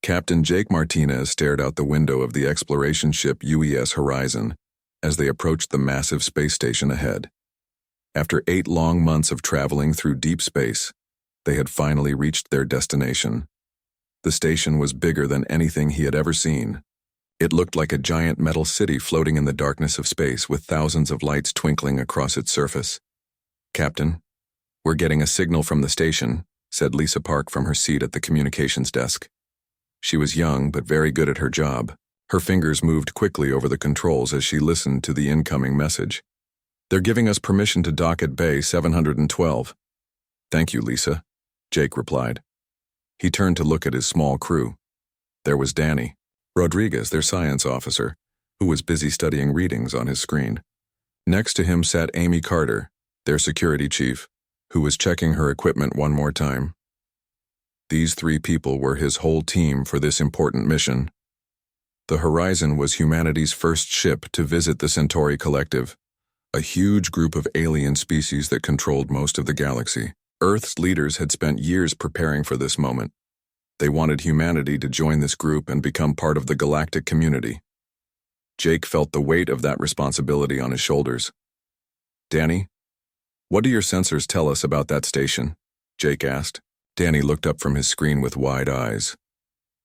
Captain Jake Martinez stared out the window of the exploration ship UES Horizon as they approached the massive space station ahead. After 8 long months of traveling through deep space, they had finally reached their destination. The station was bigger than anything he had ever seen. It looked like a giant metal city floating in the darkness of space with thousands of lights twinkling across its surface. "Captain, we're getting a signal from the station," said Lisa Park from her seat at the communications desk. She was young but very good at her job. Her fingers moved quickly over the controls as she listened to the incoming message. "They're giving us permission to dock at Bay 712. "Thank you, Lisa," Jake replied. He turned to look at his small crew. There was Danny Rodriguez, their science officer, who was busy studying readings on his screen. Next to him sat Amy Carter, their security chief, who was checking her equipment one more time. These 3 people were his whole team for this important mission. The Horizon was humanity's first ship to visit the Centauri Collective, a huge group of alien species that controlled most of the galaxy. Earth's leaders had spent years preparing for this moment. They wanted humanity to join this group and become part of the galactic community. Jake felt the weight of that responsibility on his shoulders. "Danny, what do your sensors tell us about that station?" Jake asked. Danny looked up from his screen with wide eyes.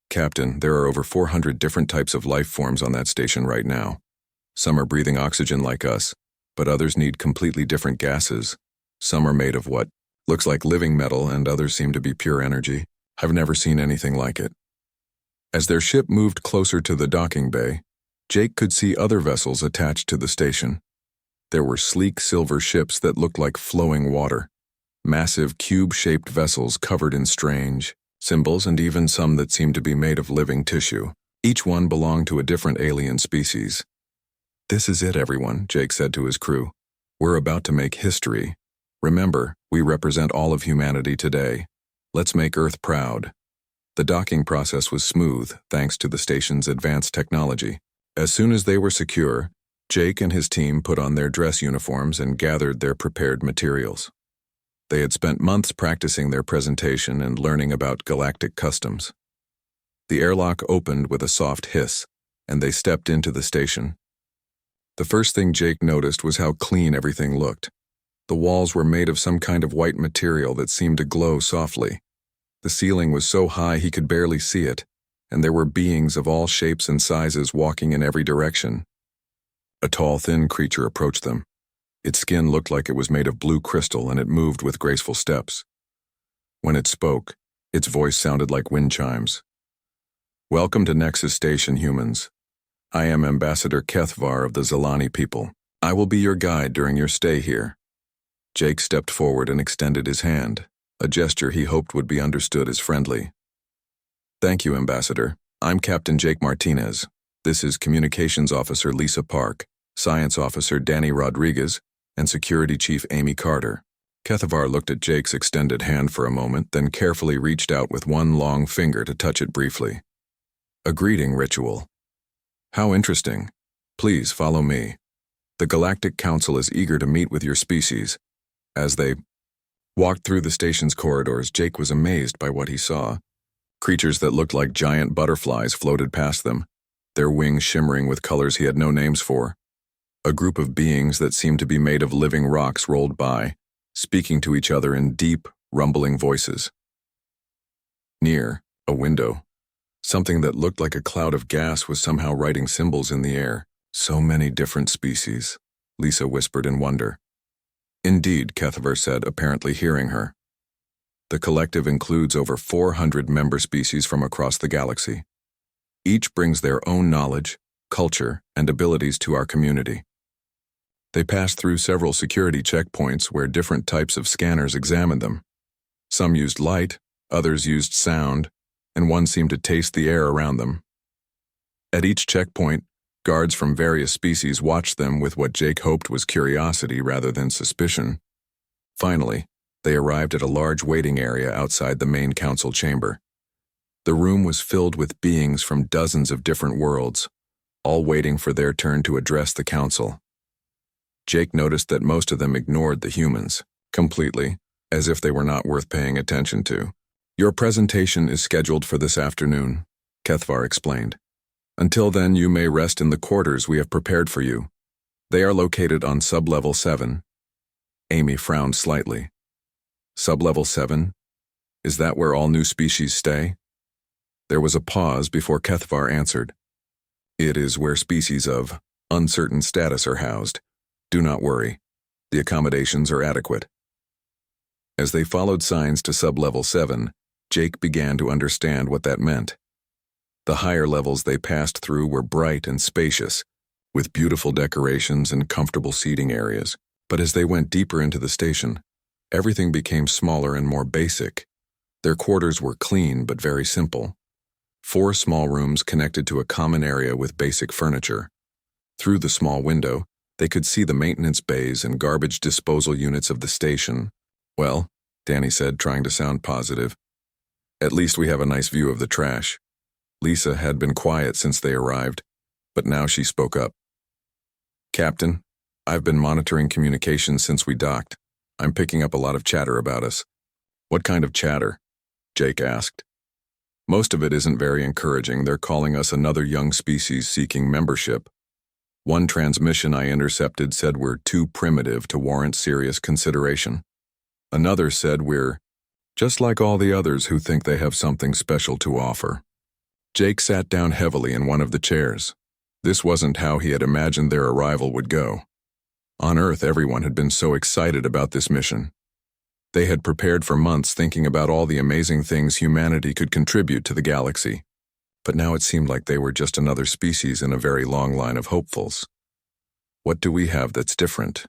"Captain, there are over 400 different types of life forms on that station right now. Some are breathing oxygen like us, but others need completely different gases. Some are made of what looks like living metal and others seem to be pure energy. I've never seen anything like it." As their ship moved closer to the docking bay, Jake could see other vessels attached to the station. There were sleek silver ships that looked like flowing water, massive cube-shaped vessels covered in strange symbols, and even some that seemed to be made of living tissue. Each one belonged to a different alien species. "This is it, everyone," Jake said to his crew. "We're about to make history. Remember, we represent all of humanity today. Let's make Earth proud." The docking process was smooth, thanks to the station's advanced technology. As soon as they were secure, Jake and his team put on their dress uniforms and gathered their prepared materials. They had spent months practicing their presentation and learning about galactic customs. The airlock opened with a soft hiss, and they stepped into the station. The first thing Jake noticed was how clean everything looked. The walls were made of some kind of white material that seemed to glow softly. The ceiling was so high he could barely see it, and there were beings of all shapes and sizes walking in every direction. A tall, thin creature approached them. Its skin looked like it was made of blue crystal, and it moved with graceful steps. When it spoke, its voice sounded like wind chimes. "Welcome to Nexus Station, humans. I am Ambassador Kethvar of the Zilani people. I will be your guide during your stay here." Jake stepped forward and extended his hand, a gesture he hoped would be understood as friendly. "Thank you, Ambassador. I'm Captain Jake Martinez. This is Communications Officer Lisa Park, Science Officer Danny Rodriguez, and Security Chief Amy Carter." Kethvar looked at Jake's extended hand for a moment, then carefully reached out with one long finger to touch it briefly. "A greeting ritual. How interesting. Please follow me. The Galactic Council is eager to meet with your species." As they walked through the station's corridors, Jake was amazed by what he saw. Creatures that looked like giant butterflies floated past them, their wings shimmering with colors he had no names for. A group of beings that seemed to be made of living rocks rolled by, speaking to each other in deep, rumbling voices. Near a window, something that looked like a cloud of gas was somehow writing symbols in the air. "So many different species," Lisa whispered in wonder. "Indeed," Kethvar said, apparently hearing her. "The collective includes over 400 member species from across the galaxy. Each brings their own knowledge, culture, and abilities to our community." They passed through several security checkpoints where different types of scanners examined them. Some used light, others used sound, and one seemed to taste the air around them. At each checkpoint, guards from various species watched them with what Jake hoped was curiosity rather than suspicion. Finally, they arrived at a large waiting area outside the main council chamber. The room was filled with beings from dozens of different worlds, all waiting for their turn to address the council. Jake noticed that most of them ignored the humans completely, as if they were not worth paying attention to. "Your presentation is scheduled for this afternoon. Kethvar explained. Until then, you may rest in the quarters we have prepared for you. They are located on Sublevel 7. Amy frowned slightly. Sublevel 7? Is that where all new species stay? There was a pause before Kethvar answered. It is where species of uncertain status are housed. Do not worry. The accommodations are adequate. As they followed signs to Sublevel 7, Jake began to understand what that meant. The higher levels they passed through were bright and spacious, with beautiful decorations and comfortable seating areas. But as they went deeper into the station, everything became smaller and more basic. Their quarters were clean but very simple. 4 small rooms connected to a common area with basic furniture. Through the small window, they could see the maintenance bays and garbage disposal units of the station. Well, Danny said, trying to sound positive. At least we have a nice view of the trash. Lisa had been quiet since they arrived, but now she spoke up. Captain, I've been monitoring communications since we docked. I'm picking up a lot of chatter about us. What kind of chatter? Jake asked. Most of it isn't very encouraging. They're calling us another young species seeking membership. One transmission I intercepted said we're too primitive to warrant serious consideration. Another said we're just like all the others who think they have something special to offer. Jake sat down heavily in one of the chairs. This wasn't how he had imagined their arrival would go. On Earth, everyone had been so excited about this mission. They had prepared for months thinking about all the amazing things humanity could contribute to the galaxy. But now it seemed like they were just another species in a very long line of hopefuls. What do we have that's different?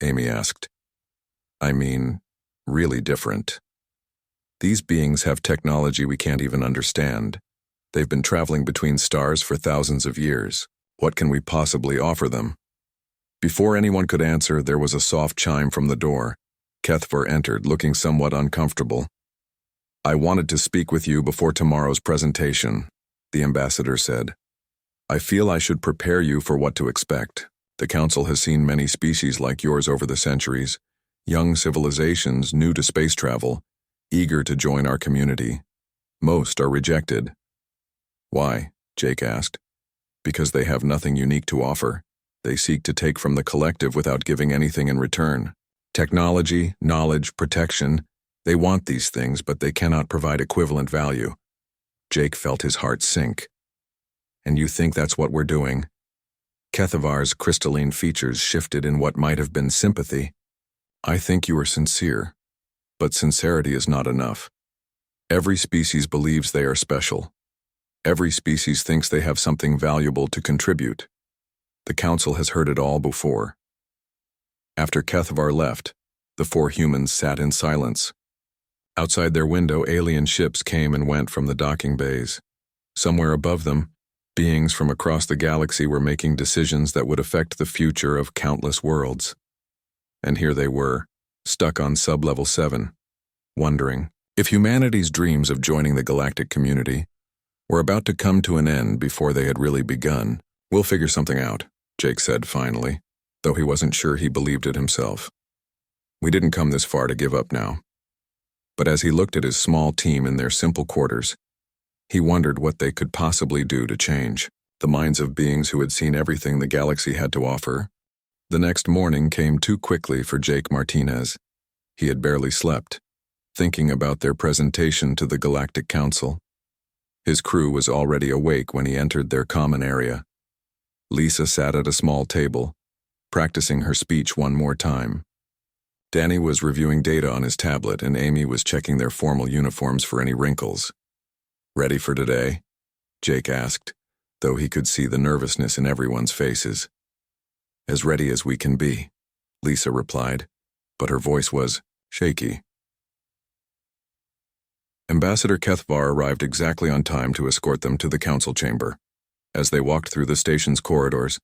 Amy asked. I mean, really different. These beings have technology we can't even understand. They've been traveling between stars for thousands of years. What can we possibly offer them? Before anyone could answer, there was a soft chime from the door. Kethvar entered, looking somewhat uncomfortable. I wanted to speak with you before tomorrow's presentation, the ambassador said. I feel I should prepare you for what to expect. The Council has seen many species like yours over the centuries, young civilizations new to space travel, eager to join our community. Most are rejected. Why? Jake asked. Because they have nothing unique to offer. They seek to take from the collective without giving anything in return. Technology, knowledge, protection, they want these things, but they cannot provide equivalent value. Jake felt his heart sink. And you think that's what we're doing? Kethavar's crystalline features shifted in what might have been sympathy. I think you are sincere, but sincerity is not enough. Every species believes they are special. Every species thinks they have something valuable to contribute. The Council has heard it all before. After Kethvar left, the 4 humans sat in silence. Outside their window, alien ships came and went from the docking bays. Somewhere above them, beings from across the galaxy were making decisions that would affect the future of countless worlds. And here they were, stuck on Sublevel 7, wondering if humanity's dreams of joining the galactic community were about to come to an end before they had really begun. We'll figure something out, Jake said finally, though he wasn't sure he believed it himself. We didn't come this far to give up now. But as he looked at his small team in their simple quarters, he wondered what they could possibly do to change the minds of beings who had seen everything the galaxy had to offer. The next morning came too quickly for Jake Martinez. He had barely slept, thinking about their presentation to the Galactic Council. His crew was already awake when he entered their common area. Lisa sat at a small table, practicing her speech one more time. Danny was reviewing data on his tablet, and Amy was checking their formal uniforms for any wrinkles. Ready for today? Jake asked, though he could see the nervousness in everyone's faces. As ready as we can be, Lisa replied, but her voice was shaky. Ambassador Kethvar arrived exactly on time to escort them to the council chamber. As they walked through the station's corridors,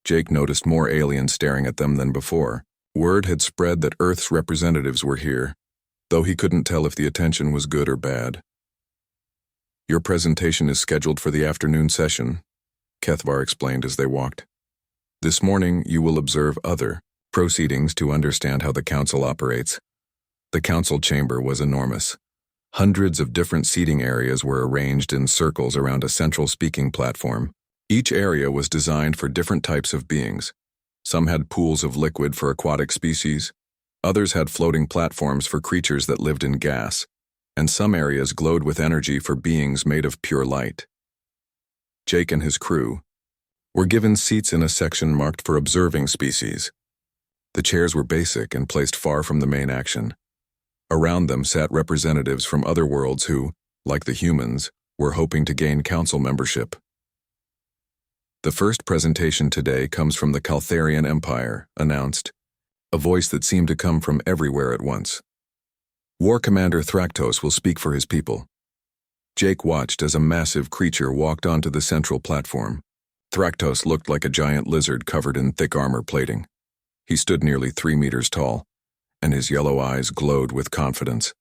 Jake noticed more aliens staring at them than before. Word had spread that Earth's representatives were here, though he couldn't tell if the attention was good or bad. Your presentation is scheduled for the afternoon session, Kethvar explained as they walked. This morning you will observe other proceedings to understand how the council operates. The council chamber was enormous. Hundreds of different seating areas were arranged in circles around a central speaking platform. Each area was designed for different types of beings. Some had pools of liquid for aquatic species, others had floating platforms for creatures that lived in gas, and some areas glowed with energy for beings made of pure light. Jake and his crew were given seats in a section marked for observing species. The chairs were basic and placed far from the main action. Around them sat representatives from other worlds who, like the humans, were hoping to gain council membership. The first presentation today comes from the Caltharian Empire, announced, a voice that seemed to come from everywhere at once. War Commander Thraktos will speak for his people. Jake watched as a massive creature walked onto the central platform. Thraktos looked like a giant lizard covered in thick armor plating. He stood nearly 3 meters tall, and his yellow eyes glowed with confidence.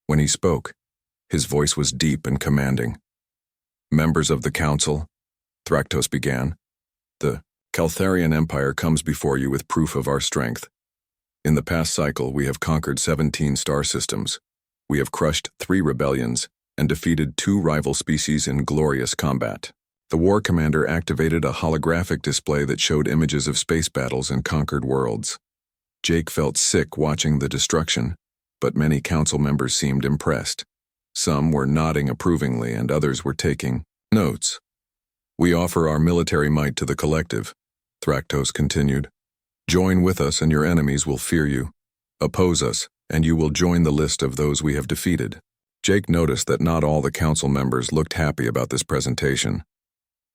When he spoke, his voice was deep and commanding. Members of the council, Thraktos began, the Caltharian Empire comes before you with proof of our strength. In the past cycle, we have conquered 17 star systems. We have crushed 3 rebellions and defeated 2 rival species in glorious combat. The war commander activated a holographic display that showed images of space battles and conquered worlds. Jake felt sick watching the destruction, but many council members seemed impressed. Some were nodding approvingly and others were taking notes. We offer our military might to the collective, Thraktos continued. Join with us and your enemies will fear you. Oppose us, and you will join the list of those we have defeated. Jake noticed that not all the council members looked happy about this presentation.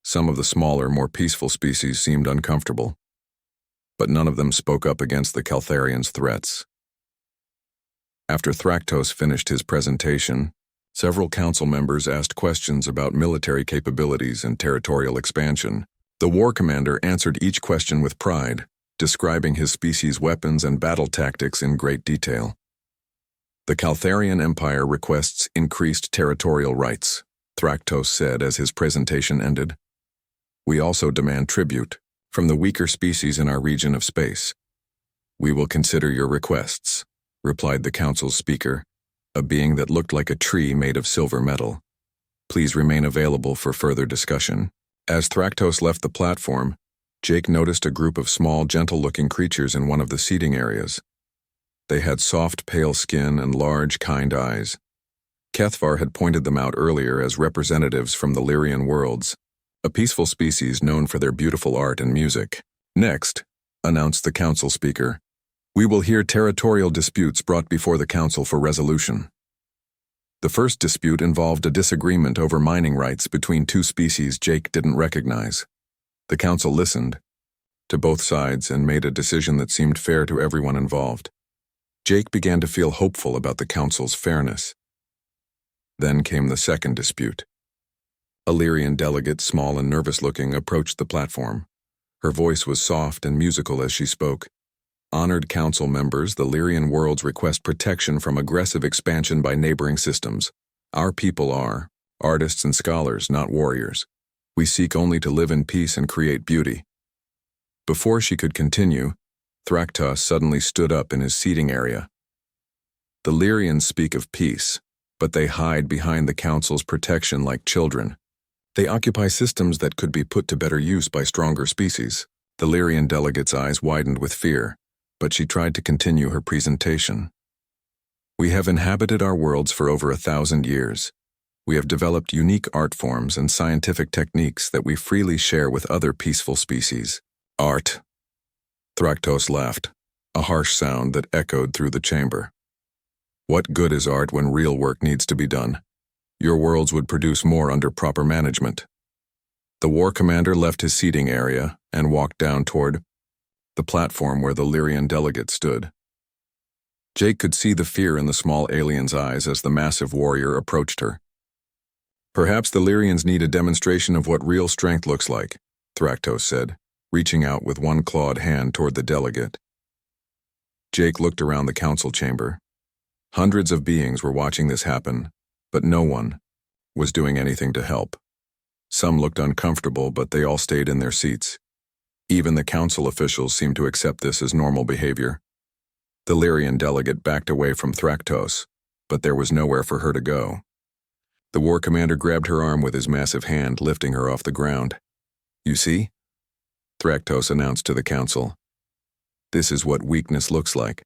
Some of the smaller, more peaceful species seemed uncomfortable, but none of them spoke up against the Caltharians' threats. After Thraktos finished his presentation, several council members asked questions about military capabilities and territorial expansion. The war commander answered each question with pride, describing his species' weapons and battle tactics in great detail. The Caltharian Empire requests increased territorial rights, Thraktos said as his presentation ended. We also demand tribute from the weaker species in our region of space. We will consider your requests, replied the council's speaker, a being that looked like a tree made of silver metal. Please remain available for further discussion. As Thraktos left the platform, Jake noticed a group of small, gentle-looking creatures in one of the seating areas. They had soft, pale skin and large, kind eyes. Kethvar had pointed them out earlier as representatives from the Lyrian worlds, a peaceful species known for their beautiful art and music. Next, announced the council speaker, we will hear territorial disputes brought before the council for resolution. The first dispute involved a disagreement over mining rights between 2 species Jake didn't recognize. The council listened to both sides and made a decision that seemed fair to everyone involved. Jake began to feel hopeful about the council's fairness. Then came the second dispute. A Lyrian delegate, small and nervous-looking, approached the platform. Her voice was soft and musical as she spoke. Honored council members, the Lyrian worlds request protection from aggressive expansion by neighboring systems. Our people are artists and scholars, not warriors. We seek only to live in peace and create beauty. Before she could continue, Thraktos suddenly stood up in his seating area. The Lyrians speak of peace, but they hide behind the council's protection like children. They occupy systems that could be put to better use by stronger species. The Lyrian delegate's eyes widened with fear, but she tried to continue her presentation. We have inhabited our worlds for over 1,000 years. We have developed unique art forms and scientific techniques that we freely share with other peaceful species. Art. Thraktos laughed, a harsh sound that echoed through the chamber. What good is art when real work needs to be done? Your worlds would produce more under proper management. The war commander left his seating area and walked down toward the platform where the Lyrian delegate stood. Jake could see the fear in the small alien's eyes as the massive warrior approached her. Perhaps the Lyrians need a demonstration of what real strength looks like, Thraktos said, reaching out with one clawed hand toward the delegate. Jake looked around the council chamber. Hundreds of beings were watching this happen, but no one was doing anything to help. Some looked uncomfortable, but they all stayed in their seats. Even the council officials seemed to accept this as normal behavior. The Lyrian delegate backed away from Thraktos, but there was nowhere for her to go. The war commander grabbed her arm with his massive hand, lifting her off the ground. "You see?" Thraktos announced to the council. "This is what weakness looks like.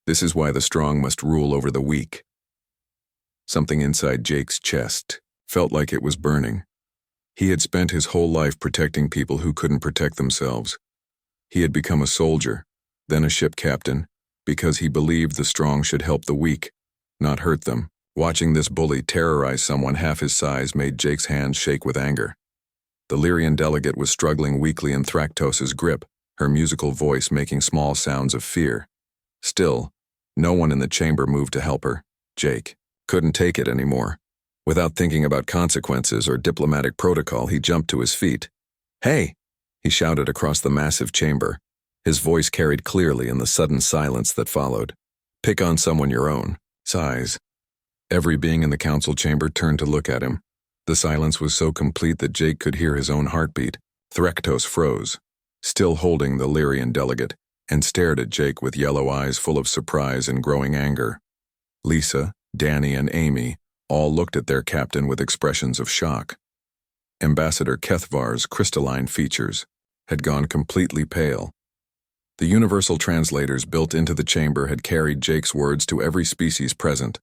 This is why the strong must rule over the weak." Something inside Jake's chest felt like it was burning. He had spent his whole life protecting people who couldn't protect themselves. He had become a soldier, then a ship captain, because he believed the strong should help the weak, not hurt them. Watching this bully terrorize someone half his size made Jake's hands shake with anger. The Lyrian delegate was struggling weakly in Thraktos' grip, her musical voice making small sounds of fear. Still, no one in the chamber moved to help her. Jake couldn't take it anymore. Without thinking about consequences or diplomatic protocol, he jumped to his feet. "Hey!" he shouted across the massive chamber. His voice carried clearly in the sudden silence that followed. "Pick on someone your own size." Every being in the council chamber turned to look at him. The silence was so complete that Jake could hear his own heartbeat. Thraktos froze, still holding the Lyrian delegate, and stared at Jake with yellow eyes full of surprise and growing anger. Lisa, Danny, and Amy all looked at their captain with expressions of shock. Ambassador Kethvar's crystalline features had gone completely pale. The universal translators built into the chamber had carried Jake's words to every species present,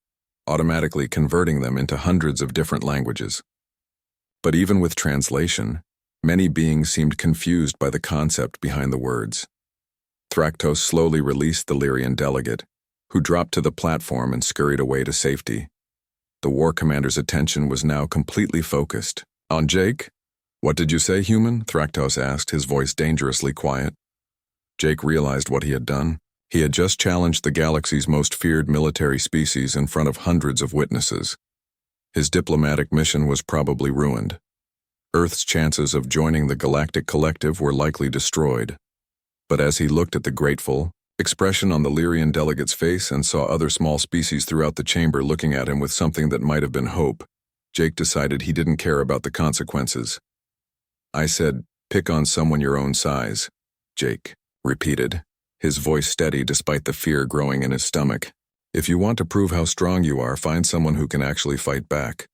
automatically converting them into hundreds of different languages. But even with translation, many beings seemed confused by the concept behind the words. Thraktos slowly released the Lyrian delegate, who dropped to the platform and scurried away to safety. The war commander's attention was now completely focused on Jake. "What did you say, human?" Thraktos asked, his voice dangerously quiet. Jake realized what he had done. He had just challenged the galaxy's most feared military species in front of hundreds of witnesses. His diplomatic mission was probably ruined. Earth's chances of joining the Galactic Collective were likely destroyed. But as he looked at the grateful expression on the Lyrian delegate's face and saw other small species throughout the chamber looking at him with something that might have been hope, Jake decided he didn't care about the consequences. "I said, pick on someone your own size," Jake repeated, his voice steady despite the fear growing in his stomach. "If you want to prove how strong you are, find someone who can actually fight back."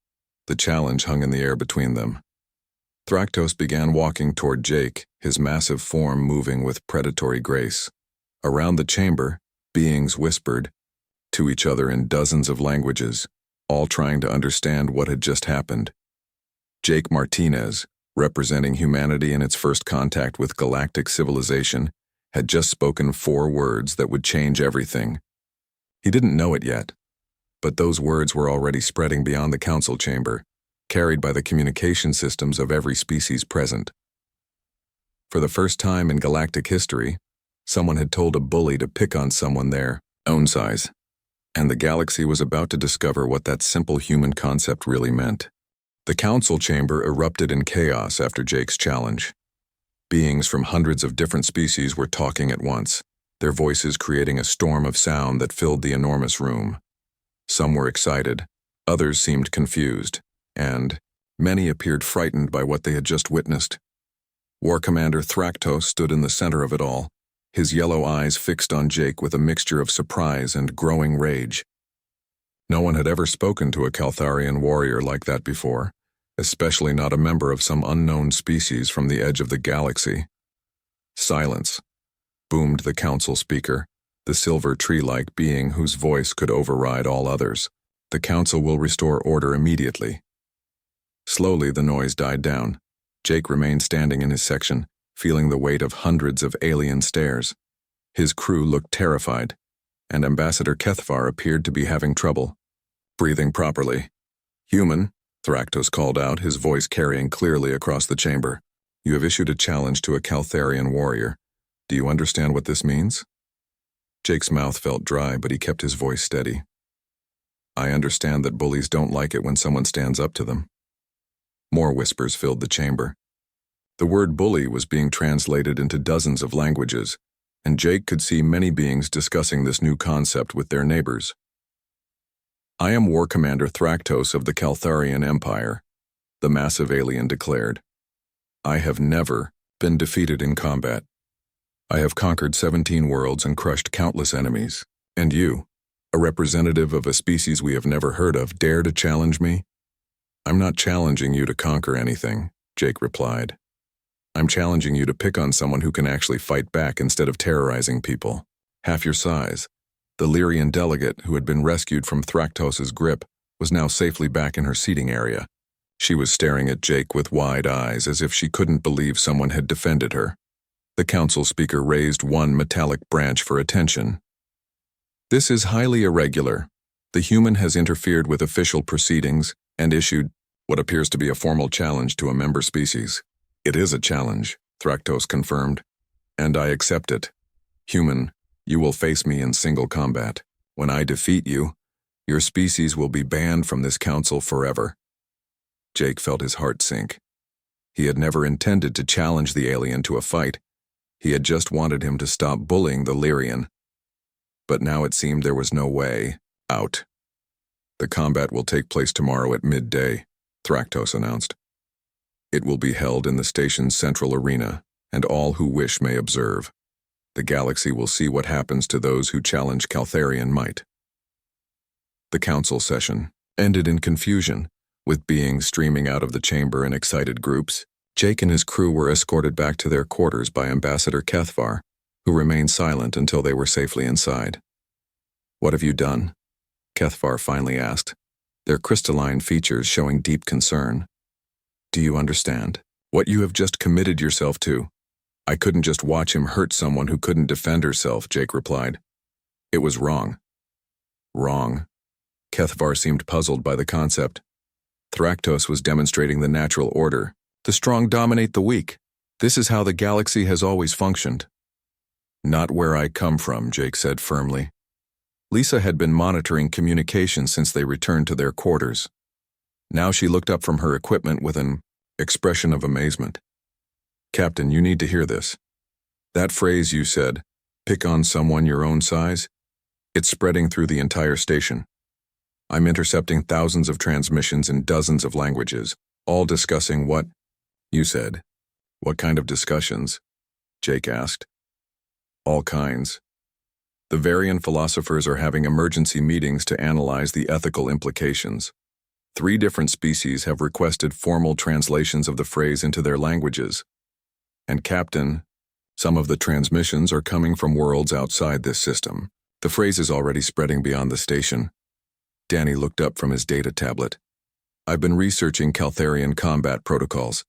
The challenge hung in the air between them. Thraktos began walking toward Jake, his massive form moving with predatory grace. Around the chamber, beings whispered to each other in dozens of languages, all trying to understand what had just happened. Jake Martinez, representing humanity in its first contact with galactic civilization, had just spoken 4 words that would change everything. He didn't know it yet, but those words were already spreading beyond the council chamber, carried by the communication systems of every species present. For the first time in galactic history, someone had told a bully to pick on someone their own size, and the galaxy was about to discover what that simple human concept really meant. The council chamber erupted in chaos after Jake's challenge. Beings from hundreds of different species were talking at once, their voices creating a storm of sound that filled the enormous room. Some were excited, others seemed confused, and many appeared frightened by what they had just witnessed. War Commander Thraktos stood in the center of it all, his yellow eyes fixed on Jake with a mixture of surprise and growing rage. No one had ever spoken to a Caltharian warrior like that before, especially not a member of some unknown species from the edge of the galaxy. "Silence," boomed the council speaker, the silver tree-like being whose voice could override all others. "The council will restore order immediately." Slowly the noise died down. Jake remained standing in his section, feeling the weight of hundreds of alien stares. His crew looked terrified, and Ambassador Kethvar appeared to be having trouble breathing properly. "Human," Thraktos called out, his voice carrying clearly across the chamber. "You have issued a challenge to a Caltharian warrior. Do you understand what this means?" Jake's mouth felt dry, but he kept his voice steady. "I understand that bullies don't like it when someone stands up to them." More whispers filled the chamber. The word bully was being translated into dozens of languages, and Jake could see many beings discussing this new concept with their neighbors. "I am War Commander Thraktos of the Caltharian Empire," the massive alien declared. "I have never been defeated in combat. I have conquered 17 worlds and crushed countless enemies, and you A representative of a species we have never heard of dare to challenge me? I'm not challenging you to conquer anything, Jake replied. I'm challenging you to pick on someone who can actually fight back instead of terrorizing people. Half your size. The Lyrian delegate, who had been rescued from Thraktos' grip, was now safely back in her seating area. She was staring at Jake with wide eyes as if she couldn't believe someone had defended her. The council speaker raised one metallic branch for attention. This is highly irregular. The human has interfered with official proceedings and issued what appears to be a formal challenge to a member species. It is a challenge, Thraktos confirmed, and I accept it. Human, you will face me in single combat. When I defeat you, your species will be banned from this council forever. Jake felt his heart sink. He had never intended to challenge the alien to a fight. He had just wanted him to stop bullying the Lyrian. But now it seemed there was no way out. The combat will take place tomorrow at midday, Thraktos announced. It will be held in the station's central arena, and all who wish may observe. The galaxy will see what happens to those who challenge Caltharian might. The council session ended in confusion, with beings streaming out of the chamber in excited groups. Jake and his crew were escorted back to their quarters by Ambassador Kethvar, who remained silent until they were safely inside. What have you done? Kethvar finally asked, their crystalline features showing deep concern. Do you understand what you have just committed yourself to? I couldn't just watch him hurt someone who couldn't defend herself, Jake replied. It was wrong. Wrong. Kethvar seemed puzzled by the concept. Thraktos was demonstrating the natural order. The strong dominate the weak. This is how the galaxy has always functioned. Not where I come from, Jake said firmly. Lisa had been monitoring communication since they returned to their quarters. Now she looked up from her equipment with an expression of amazement. Captain, you need to hear this. That phrase you said, pick on someone your own size, it's spreading through the entire station. I'm intercepting thousands of transmissions in dozens of languages, all discussing what you said. What kind of discussions? Jake asked. All kinds. The Varian philosophers are having emergency meetings to analyze the ethical implications. 3 different species have requested formal translations of the phrase into their languages. And Captain, some of the transmissions are coming from worlds outside this system. The phrase is already spreading beyond the station. Danny looked up from his data tablet. I've been researching Caltharian combat protocols.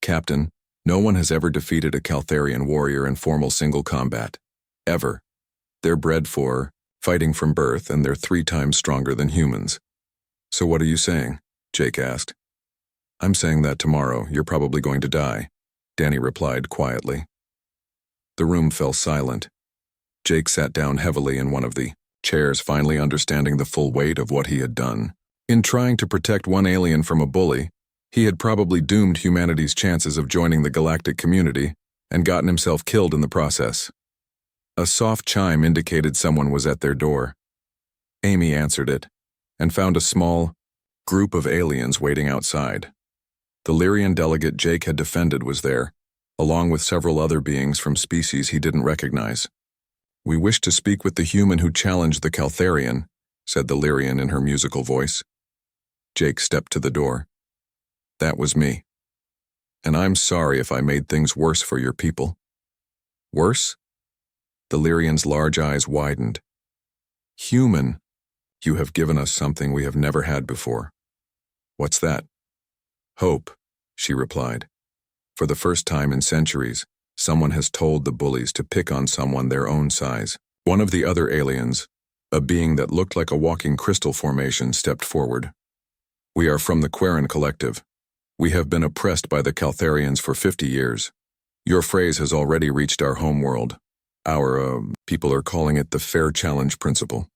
Captain, no one has ever defeated a Caltharian warrior in formal single combat. Ever. They're bred for fighting from birth, and they're 3 times stronger than humans. So what are you saying? Jake asked. I'm saying that tomorrow you're probably going to die, Danny replied quietly. The room fell silent. Jake sat down heavily in one of the chairs, finally understanding the full weight of what he had done. In trying to protect one alien from a bully, he had probably doomed humanity's chances of joining the galactic community and gotten himself killed in the process. A soft chime indicated someone was at their door. Amy answered it, and found a small group of aliens waiting outside. The Lyrian delegate Jake had defended was there, along with several other beings from species he didn't recognize. We wish to speak with the human who challenged the Caltharian, said the Lyrian in her musical voice. Jake stepped to the door. That was me. And I'm sorry if I made things worse for your people. Worse? The Lyrian's large eyes widened. Human, you have given us something we have never had before. What's that? Hope, she replied. For the first time in centuries, someone has told the bullies to pick on someone their own size. One of the other aliens, a being that looked like a walking crystal formation, stepped forward. We are from the Quarren Collective. We have been oppressed by the Caltharians for 50 years. Your phrase has already reached our homeworld. Our people are calling it the fair challenge principle.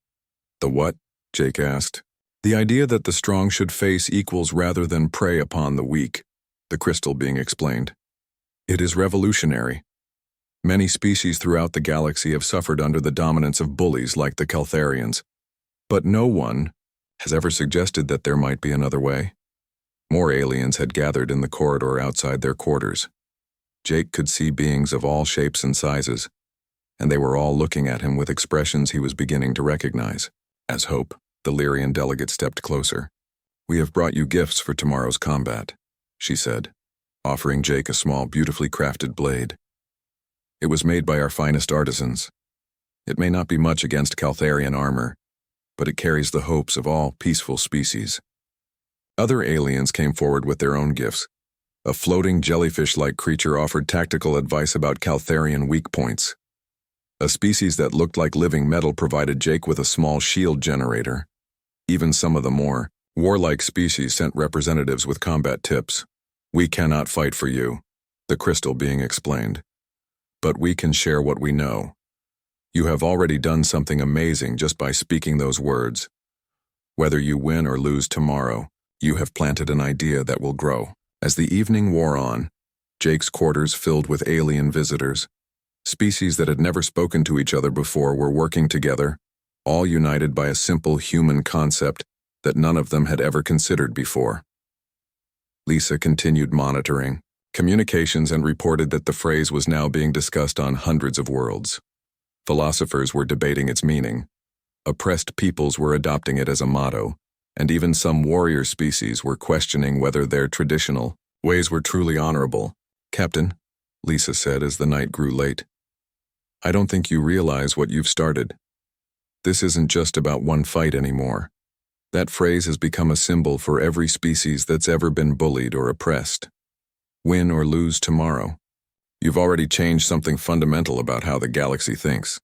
The what? Jake asked. The idea that the strong should face equals rather than prey upon the weak, the crystal being explained. It is revolutionary. Many species throughout the galaxy have suffered under the dominance of bullies like the Caltharians, but no one has ever suggested that there might be another way. More aliens had gathered in the corridor outside their quarters. Jake could see beings of all shapes and sizes, and they were all looking at him with expressions he was beginning to recognize. As hope, the Lyrian delegate stepped closer. "We have brought you gifts for tomorrow's combat," she said, offering Jake a small, beautifully crafted blade. "It was made by our finest artisans. It may not be much against Caltharian armor, but it carries the hopes of all peaceful species." Other aliens came forward with their own gifts. A floating jellyfish-like creature offered tactical advice about Caltharian weak points. A species that looked like living metal provided Jake with a small shield generator. Even some of the more warlike species sent representatives with combat tips. "We cannot fight for you," the crystal being explained. "But we can share what we know. You have already done something amazing just by speaking those words. Whether you win or lose tomorrow, you have planted an idea that will grow." As the evening wore on, Jake's quarters filled with alien visitors. Species that had never spoken to each other before were working together, all united by a simple human concept that none of them had ever considered before. Lisa continued monitoring communications and reported that the phrase was now being discussed on hundreds of worlds. Philosophers were debating its meaning. Oppressed peoples were adopting it as a motto, and even some warrior species were questioning whether their traditional ways were truly honorable. "Captain," Lisa said as the night grew late, "I don't think you realize what you've started. This isn't just about one fight anymore. That phrase has become a symbol for every species that's ever been bullied or oppressed. Win or lose tomorrow. You've already changed something fundamental about how the galaxy thinks."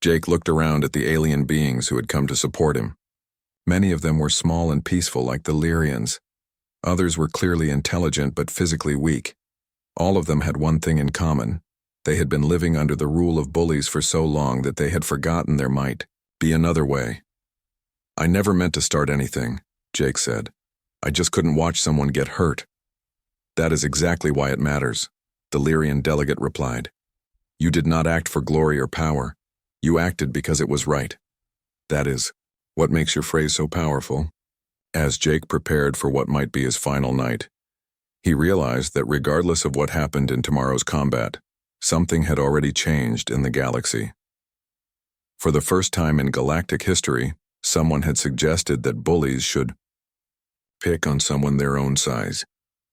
Jake looked around at the alien beings who had come to support him. Many of them were small and peaceful like the Lyrians. Others were clearly intelligent but physically weak. All of them had one thing in common. They had been living under the rule of bullies for so long that they had forgotten there might be another way. "I never meant to start anything," Jake said. "I just couldn't watch someone get hurt." "That is exactly why it matters," the Lyrian delegate replied. "You did not act for glory or power. You acted because it was right. That is what makes your phrase so powerful." As Jake prepared for what might be his final night, he realized that regardless of what happened in tomorrow's combat, something had already changed in the galaxy. For the first time in galactic history, someone had suggested that bullies should pick on someone their own size,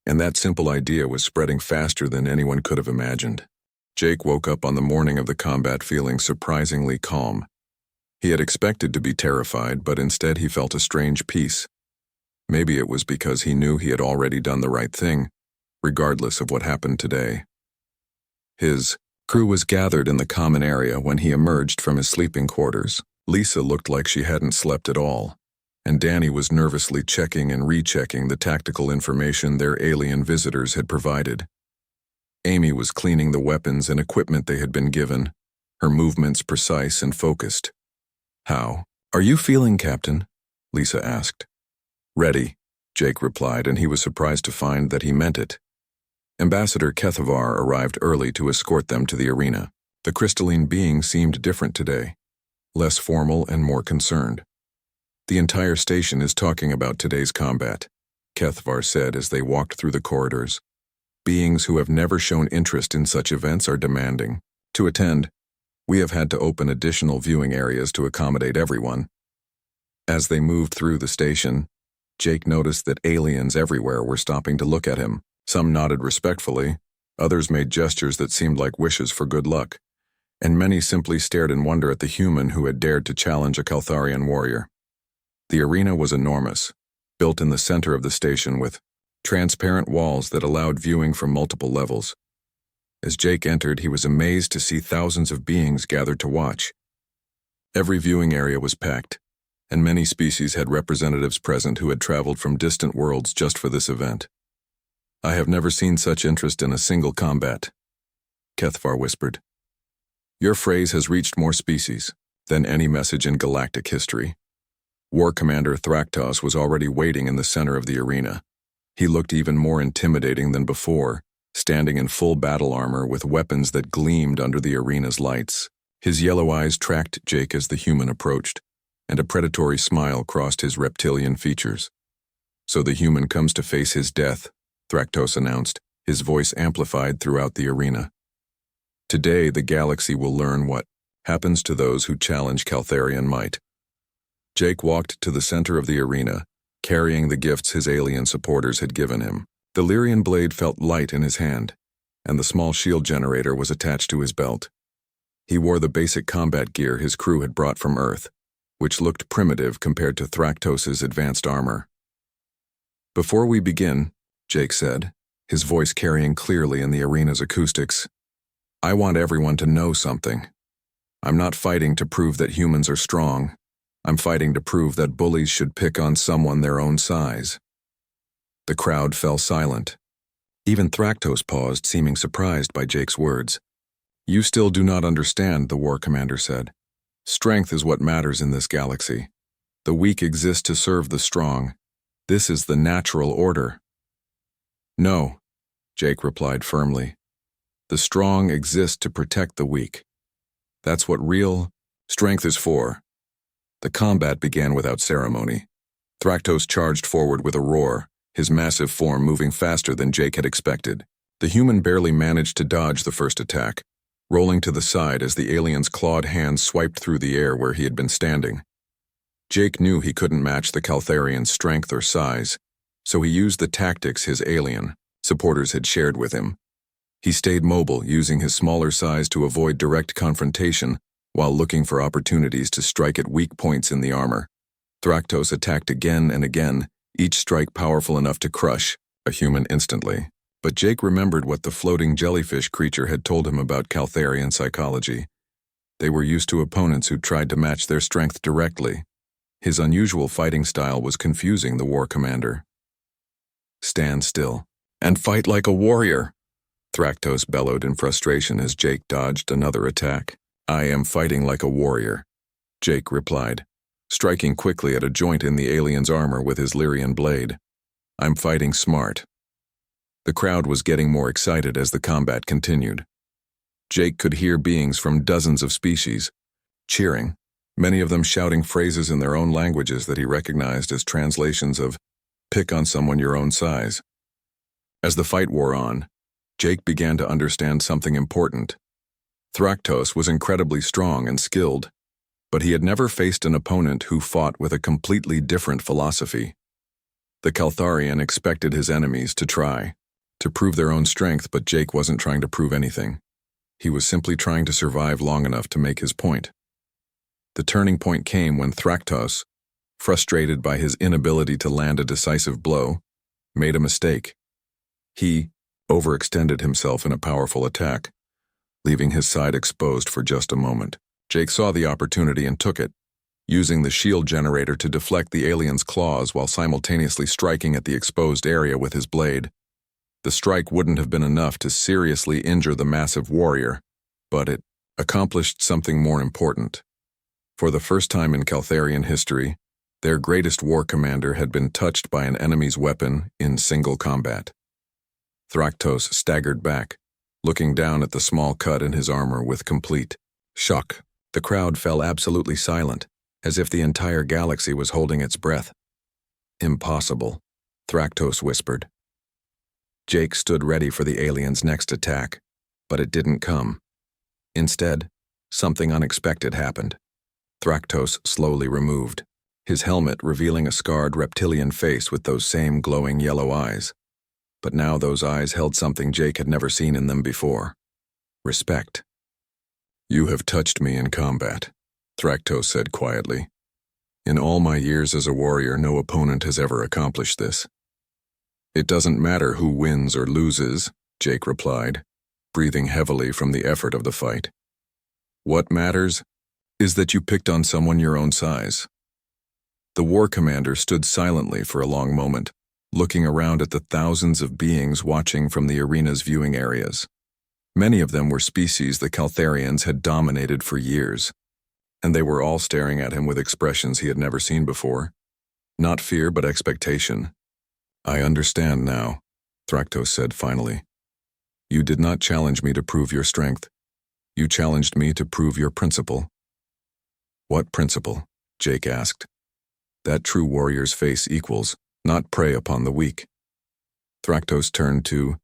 and that simple idea was spreading faster than anyone could have imagined. Jake woke up on the morning of the combat feeling surprisingly calm. He had expected to be terrified, but instead he felt a strange peace. Maybe it was because he knew he had already done the right thing, regardless of what happened today. His crew was gathered in the common area when he emerged from his sleeping quarters. Lisa looked like she hadn't slept at all, and Danny was nervously checking and rechecking the tactical information their alien visitors had provided. Amy was cleaning the weapons and equipment they had been given, her movements precise and focused. "How are you feeling, Captain?" Lisa asked. "Ready," Jake replied, and he was surprised to find that he meant it. Ambassador Kethavar arrived early to escort them to the arena. The crystalline being seemed different today, less formal and more concerned. "The entire station is talking about today's combat," Kethavar said as they walked through the corridors. "Beings who have never shown interest in such events are demanding. To attend, we have had to open additional viewing areas to accommodate everyone." As they moved through the station, Jake noticed that aliens everywhere were stopping to look at him. Some nodded respectfully, others made gestures that seemed like wishes for good luck, and many simply stared in wonder at the human who had dared to challenge a Caltharian warrior. The arena was enormous, built in the center of the station with transparent walls that allowed viewing from multiple levels. As Jake entered, he was amazed to see thousands of beings gathered to watch. Every viewing area was packed, and many species had representatives present who had traveled from distant worlds just for this event. "I have never seen such interest in a single combat," Kethavar whispered. "Your phrase has reached more species than any message in galactic history." War Commander Thraktos was already waiting in the center of the arena. He looked even more intimidating than before, standing in full battle armor with weapons that gleamed under the arena's lights. His yellow eyes tracked Jake as the human approached, and a predatory smile crossed his reptilian features. "So the human comes to face his death," Thraktos announced, his voice amplified throughout the arena. "Today the galaxy will learn what happens to those who challenge Caltharian might." Jake walked to the center of the arena, carrying the gifts his alien supporters had given him. The Lyrian blade felt light in his hand, and the small shield generator was attached to his belt. He wore the basic combat gear his crew had brought from Earth, which looked primitive compared to Thraktos' advanced armor. "Before we begin," Jake said, his voice carrying clearly in the arena's acoustics, "I want everyone to know something. I'm not fighting to prove that humans are strong. I'm fighting to prove that bullies should pick on someone their own size." The crowd fell silent. Even Thraktos paused, seeming surprised by Jake's words. "You still do not understand," the war commander said. "Strength is what matters in this galaxy. The weak exist to serve the strong. This is the natural order." "No," Jake replied firmly. "The strong exist to protect the weak. That's what real strength is for." The combat began without ceremony. Thraktos charged forward with a roar, his massive form moving faster than Jake had expected. The human barely managed to dodge the first attack, rolling to the side as the alien's clawed hands swiped through the air where he had been standing. Jake knew he couldn't match the Caltharian's strength or size, so he used the tactics his alien supporters had shared with him. He stayed mobile, using his smaller size to avoid direct confrontation while looking for opportunities to strike at weak points in the armor. Thraktos attacked again and again, each strike powerful enough to crush a human instantly. But Jake remembered what the floating jellyfish creature had told him about Caltharian psychology. They were used to opponents who tried to match their strength directly. His unusual fighting style was confusing the war commander. "Stand still and fight like a warrior," Thraktos bellowed in frustration as Jake dodged another attack. "I am fighting like a warrior," Jake replied, striking quickly at a joint in the alien's armor with his Lyrian blade. "I'm fighting smart." The crowd was getting more excited as the combat continued. Jake could hear beings from dozens of species cheering, many of them shouting phrases in their own languages that he recognized as translations of "pick on someone your own size." As the fight wore on, Jake began to understand something important. Thraktos was incredibly strong and skilled, but he had never faced an opponent who fought with a completely different philosophy. The Caltharian expected his enemies to try to prove their own strength, but Jake wasn't trying to prove anything. He was simply trying to survive long enough to make his point. The turning point came when Thraktos, frustrated by his inability to land a decisive blow, made a mistake. He overextended himself in a powerful attack, leaving his side exposed for just a moment. Jake saw the opportunity and took it, using the shield generator to deflect the alien's claws while simultaneously striking at the exposed area with his blade. The strike wouldn't have been enough to seriously injure the massive warrior, but it accomplished something more important. For the first time in Caltharian history, their greatest war commander had been touched by an enemy's weapon in single combat. Thraktos staggered back, looking down at the small cut in his armor with complete shock. The crowd fell absolutely silent, as if the entire galaxy was holding its breath. "Impossible," Thraktos whispered. Jake stood ready for the alien's next attack, but it didn't come. Instead, something unexpected happened. Thraktos slowly removed, his helmet revealing a scarred reptilian face with those same glowing yellow eyes. But now those eyes held something Jake had never seen in them before: respect. "You have touched me in combat," Thraktos said quietly. "In all my years as a warrior, no opponent has ever accomplished this." "It doesn't matter who wins or loses," Jake replied, breathing heavily from the effort of the fight. "What matters is that you picked on someone your own size." The war commander stood silently for a long moment, looking around at the thousands of beings watching from the arena's viewing areas. Many of them were species the Caltharians had dominated for years, and they were all staring at him with expressions he had never seen before. Not fear, but expectation. "I understand now," Thraktos said finally. "You did not challenge me to prove your strength. You challenged me to prove your principle." "What principle?" Jake asked. "That true warriors face equals, not prey upon the weak." Thraktos turned to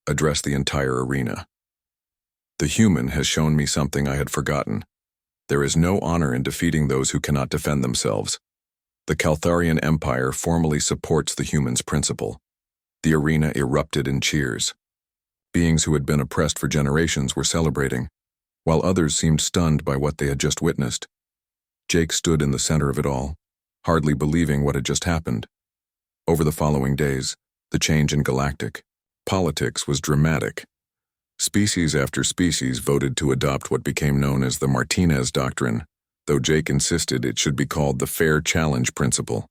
address the entire arena. "The human has shown me something I had forgotten. There is no honor in defeating those who cannot defend themselves. The Caltharian Empire formally supports the human's principle. The arena erupted in cheers. Beings who had been oppressed for generations were celebrating, while others seemed stunned by what they had just witnessed. Jake stood in the center of it all, hardly believing what had just happened. Over the following days, the change in galactic politics was dramatic. Species after species voted to adopt what became known as the Martinez Doctrine, though Jake insisted it should be called the Fair Challenge Principle.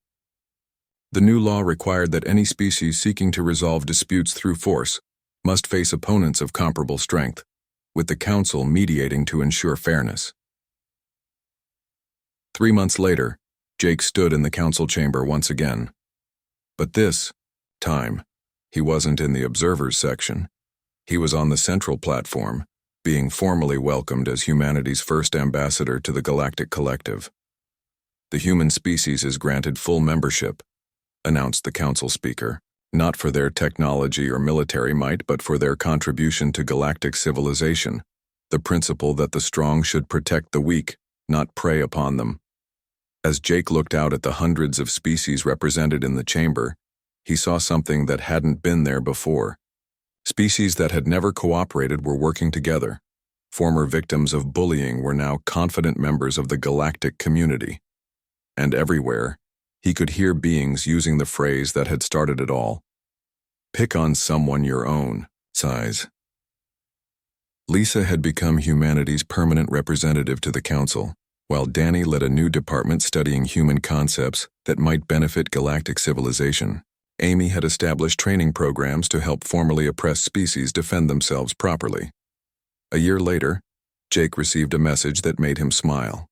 The new law required that any species seeking to resolve disputes through force must face opponents of comparable strength, with the Council mediating to ensure fairness. 3 months later, Jake stood in the Council chamber once again. But this time, he wasn't in the observers section. He was on the central platform, being formally welcomed as humanity's first ambassador to the Galactic Collective. The human species is granted full membership, announced the Council speaker, not for their technology or military might, but for their contribution to galactic civilization, the principle that the strong should protect the weak, not prey upon them. As Jake looked out at the hundreds of species represented in the chamber, he saw something that hadn't been there before. Species that had never cooperated were working together. Former victims of bullying were now confident members of the galactic community. And everywhere, he could hear beings using the phrase that had started it all. Pick on someone your own size. Lisa had become humanity's permanent representative to the Council, while Danny led a new department studying human concepts that might benefit galactic civilization. Amy had established training programs to help formerly oppressed species defend themselves properly. A year later, Jake received a message that made him smile.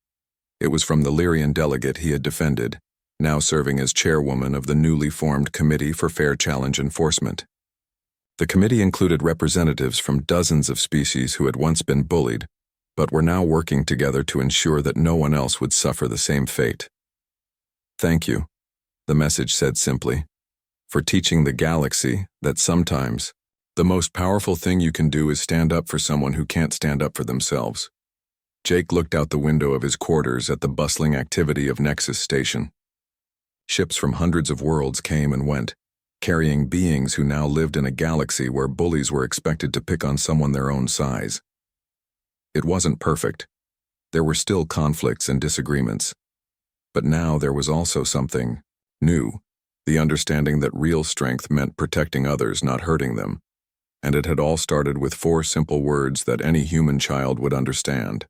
It was from the Lyrian delegate he had defended, now serving as chairwoman of the newly formed Committee for Fair Challenge Enforcement. The committee included representatives from dozens of species who had once been bullied, but were now working together to ensure that no one else would suffer the same fate. Thank you, the message said simply, for teaching the galaxy that sometimes the most powerful thing you can do is stand up for someone who can't stand up for themselves. Jake looked out the window of his quarters at the bustling activity of Nexus Station. Ships from hundreds of worlds came and went, carrying beings who now lived in a galaxy where bullies were expected to pick on someone their own size. It wasn't perfect. There were still conflicts and disagreements. But now there was also something new, the understanding that real strength meant protecting others, not hurting them. And it had all started with 4 simple words that any human child would understand.